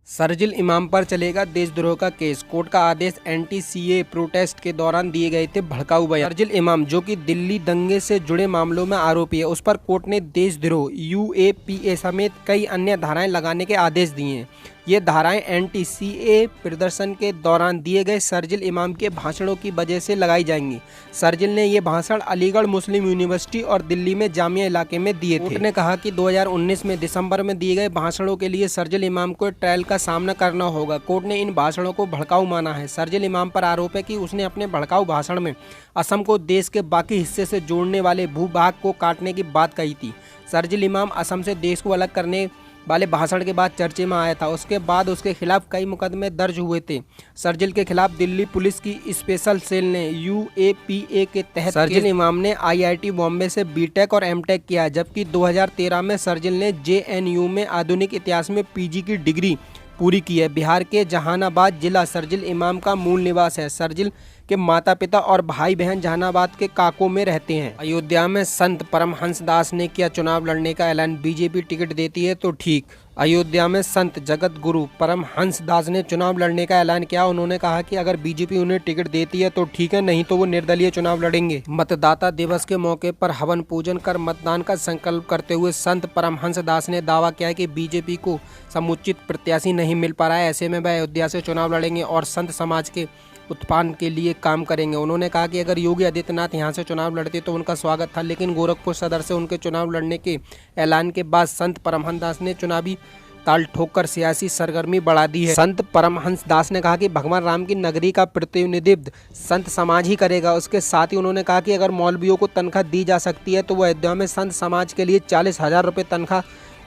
शरजील इमाम पर चलेगा देशद्रोह का केस। कोर्ट का आदेश। एंटी सीए प्रोटेस्ट के दौरान दिए गए थे भड़काऊ बयान। शरजील इमाम जो कि दिल्ली दंगे से जुड़े मामलों में आरोपी है, उस पर कोर्ट ने देशद्रोह, यूएपीए समेत कई अन्य धाराएं लगाने के आदेश दिए हैं। ये धाराएं एंटी सीए प्रदर्शन के दौरान दिए गए शरजील इमाम के भाषणों की वजह से लगाई जाएंगी। शरजील ने ये भाषण अलीगढ़ मुस्लिम यूनिवर्सिटी और दिल्ली में जामिया इलाके में दिए थे। कोर्ट ने कहा कि 2019 में दिसंबर में दिए गए भाषणों के लिए शरजील इमाम को ट्रायल का सामना करना होगा। कोर्ट ने इन भाषणों को भड़काऊ माना है। शरजील इमाम पर आरोप है कि उसने अपने भड़काऊ भाषण में असम को देश के बाकी हिस्से से जोड़ने वाले भूभाग को काटने की बात कही थी। शरजील इमाम असम से देश को अलग करने वाले भाषण के बाद चर्चे में आया था। उसके बाद उसके खिलाफ कई मुकदमे दर्ज हुए थे। शरजील के खिलाफ दिल्ली पुलिस की स्पेशल सेल ने यूएपीए के तहत शरजील इमाम ने आईआईटी बॉम्बे से बीटेक और एमटेक किया, जबकि 2013 में शरजील ने जेएनयू में आधुनिक इतिहास में पीजी की डिग्री पूरी की है। बिहार के जहानाबाद जिला शरजील इमाम का मूल निवास है। शरजील के माता पिता और भाई बहन जहानाबाद के काको में रहते हैं। अयोध्या में संत परमहंस दास ने किया चुनाव लड़ने का ऐलान। बीजेपी टिकट देती है तो ठीक। अयोध्या में संत जगत गुरु परमहंस दास ने चुनाव लड़ने का ऐलान किया। उन्होंने कहा कि अगर बीजेपी उन्हें टिकट देती है तो ठीक है, नहीं तो वो निर्दलीय चुनाव लड़ेंगे। मतदाता दिवस के मौके पर हवन पूजन कर मतदान का संकल्प करते हुए संत परमहंस दास ने दावा किया कि बीजेपी को समुचित प्रत्याशी नहीं मिल पा रहा है, ऐसे में वह अयोध्या से चुनाव लड़ेंगे और संत समाज के उत्थान के लिए काम करेंगे। उन्होंने कहा कि अगर योगी आदित्यनाथ यहां से चुनाव लड़ते तो उनका स्वागत था, लेकिन गोरखपुर सदर से उनके चुनाव लड़ने के ऐलान के बाद संत परमहंस दास ने चुनावी ताल ठोककर सियासी सरगर्मी बढ़ा दी है। संत परमहंस दास ने कहा कि भगवान राम की नगरी का प्रतिनिधित्व संत समाज ही करेगा। उसके साथ ही उन्होंने कहा कि अगर मौलवियों को तनख्वाह दी जा सकती है तो वो अयोध्या में संत समाज के लिए 40,000 रुपये तनख्वाह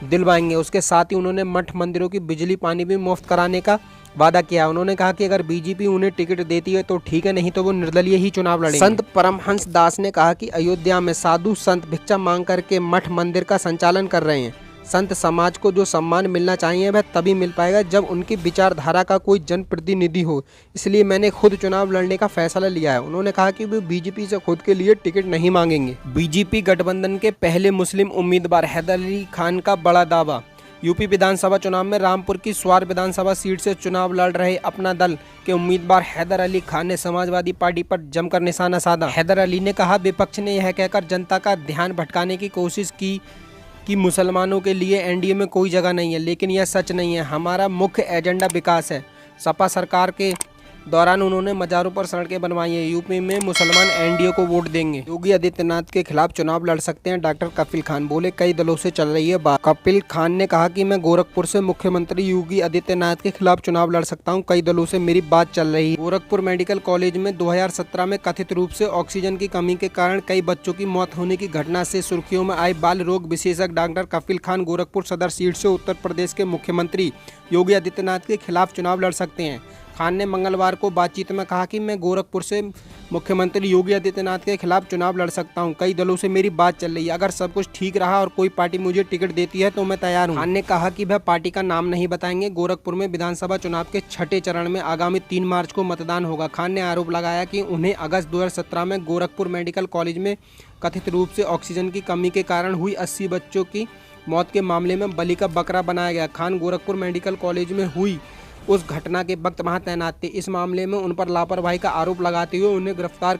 दिलवाएंगे। उसके साथ ही उन्होंने मठ मंदिरों की बिजली पानी भी मुफ्त कराने का वादा किया। उन्होंने कहा कि अगर बीजेपी उन्हें टिकट देती है तो ठीक है, नहीं तो वो निर्दलीय ही चुनाव लड़ेंगे। संत परमहंस दास ने कहा कि अयोध्या में साधु संत भिक्षा मांग करके मठ मंदिर का संचालन कर रहे हैं। संत समाज को जो सम्मान मिलना चाहिए वह तभी मिल पाएगा जब उनकी विचारधारा का कोई जनप्रतिनिधि हो। इसलिए मैंने खुद चुनाव लड़ने का फैसला लिया है। उन्होंने कहा कि वे बीजेपी से खुद के लिए टिकट नहीं मांगेंगे। बीजेपी गठबंधन के पहले मुस्लिम उम्मीदवार हैदर अली खान का बड़ा दावा। यूपी विधानसभा चुनाव में रामपुर की स्वार विधानसभा सीट से चुनाव लड़ रहे अपना दल के उम्मीदवार हैदर अली खान ने समाजवादी पार्टी पर जमकर निशाना साधा। हैदर अली ने कहा, विपक्ष ने यह कहकर जनता का ध्यान भटकाने की कोशिश की कि मुसलमानों के लिए एनडीए में कोई जगह नहीं है, लेकिन यह सच नहीं है। हमारा मुख्य एजेंडा विकास है। सपा सरकार के दौरान उन्होंने मज़ारों पर सड़कें बनवाई हैं। यूपी में मुसलमान एनडीए को वोट देंगे। योगी आदित्यनाथ के खिलाफ चुनाव लड़ सकते हैं, डॉक्टर कपिल खान बोले। कई दलों से चल रही है बात। कपिल खान ने कहा कि मैं गोरखपुर से मुख्यमंत्री योगी आदित्यनाथ के खिलाफ चुनाव लड़ सकता हूं, कई दलों से मेरी बात चल रही है। गोरखपुर मेडिकल कॉलेज में 2017 में कथित रूप से ऑक्सीजन की कमी के कारण कई बच्चों की मौत होने की घटना से सुर्खियों में आए बाल रोग विशेषज्ञ डॉक्टर कपिल खान गोरखपुर सदर सीट से उत्तर प्रदेश के मुख्यमंत्री योगी आदित्यनाथ के खिलाफ चुनाव लड़ सकते हैं। खान ने मंगलवार को बातचीत में कहा कि मैं गोरखपुर से मुख्यमंत्री योगी आदित्यनाथ के खिलाफ चुनाव लड़ सकता हूं, कई दलों से मेरी बात चल रही है। अगर सब कुछ ठीक रहा और कोई पार्टी मुझे टिकट देती है तो मैं तैयार हूं। खान ने कहा कि वह पार्टी का नाम नहीं बताएंगे। गोरखपुर में विधानसभा चुनाव के छठे चरण में आगामी 3 मार्च को मतदान होगा। खान ने आरोप लगाया कि उन्हें अगस्त 2017 में गोरखपुर मेडिकल कॉलेज में कथित रूप से ऑक्सीजन की कमी के कारण हुई 80 बच्चों की मौत के मामले में बलि का बकरा बनाया गया। खान गोरखपुर मेडिकल कॉलेज में हुई उस घटना के वक्त वहां तैनात थे। इस मामले में उन पर लापरवाही का आरोप लगाते हुए उन्हें गिरफ्तार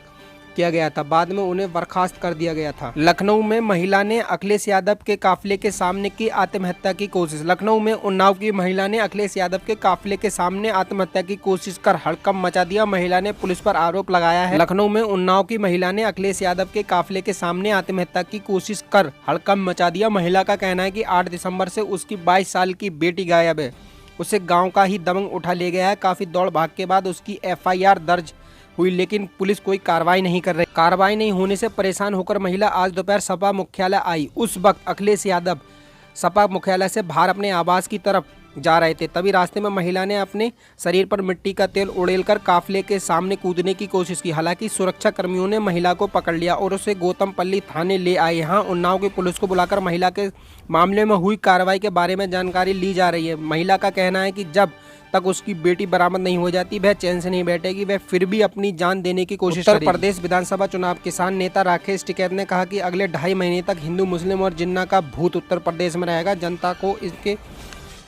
किया गया था। बाद में उन्हें बर्खास्त कर दिया गया था। लखनऊ में महिला ने अखिलेश यादव के काफिले के सामने की आत्महत्या की कोशिश। लखनऊ में उन्नाव की महिला ने अखिलेश यादव के काफिले के सामने आत्महत्या की कोशिश कर हड़कंप मचा दिया। महिला ने पुलिस पर आरोप लगाया है। लखनऊ में उन्नाव की महिला ने अखिलेश यादव के काफिले के सामने आत्महत्या की कोशिश कर हड़कंप मचा दिया। महिला का कहना है कि 8 दिसंबर से उसकी 22 साल की बेटी गायब है। उसे गांव का ही दबंग उठा ले गया है। काफी दौड़ भाग के बाद उसकी एफआईआर दर्ज हुई, लेकिन पुलिस कोई कार्रवाई नहीं कर रही। कार्रवाई नहीं होने से परेशान होकर महिला आज दोपहर सपा मुख्यालय आई। उस वक्त अखिलेश यादव सपा मुख्यालय से बाहर अपने आवास की तरफ जा रहे थे। तभी रास्ते में महिला ने अपने शरीर पर मिट्टी का तेल उड़ेलकर काफिले के सामने कूदने की कोशिश की। हालांकि सुरक्षा कर्मियों ने महिला को पकड़ लिया और उसे गौतमपल्ली थाने ले आए। यहाँ उन्नाव की पुलिस को बुलाकर महिला के मामले में हुई कार्रवाई के बारे में जानकारी ली जा रही है। महिला का कहना है कि जब तक उसकी बेटी बरामद नहीं हो जाती वह चैन से नहीं बैठेगी, वह फिर भी अपनी जान देने की कोशिश करेगी। उत्तर प्रदेश विधानसभा चुनाव किसान नेता राकेश टिकैत ने कहा कि अगले 2.5 महीने तक हिंदू मुस्लिम और जिन्ना का भूत उत्तर प्रदेश में रहेगा। जनता को इसके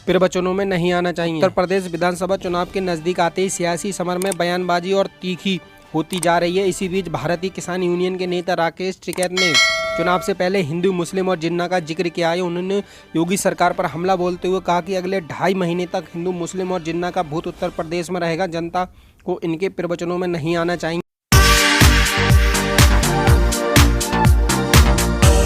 प्रवचनों में नहीं आना चाहिए। उत्तर प्रदेश विधानसभा चुनाव के नजदीक आते ही सियासी समर में बयानबाजी और तीखी होती जा रही है। इसी बीच भारतीय किसान यूनियन के नेता राकेश टिकैत ने चुनाव से पहले हिंदू, मुस्लिम और जिन्ना का जिक्र किया है। उन्होंने योगी सरकार पर हमला बोलते हुए कहा कि अगले 2.5 महीने तक हिंदू, मुस्लिम और जिन्ना का भूत उत्तर प्रदेश में रहेगा। जनता को इनके प्रवचनों में नहीं आना चाहिए।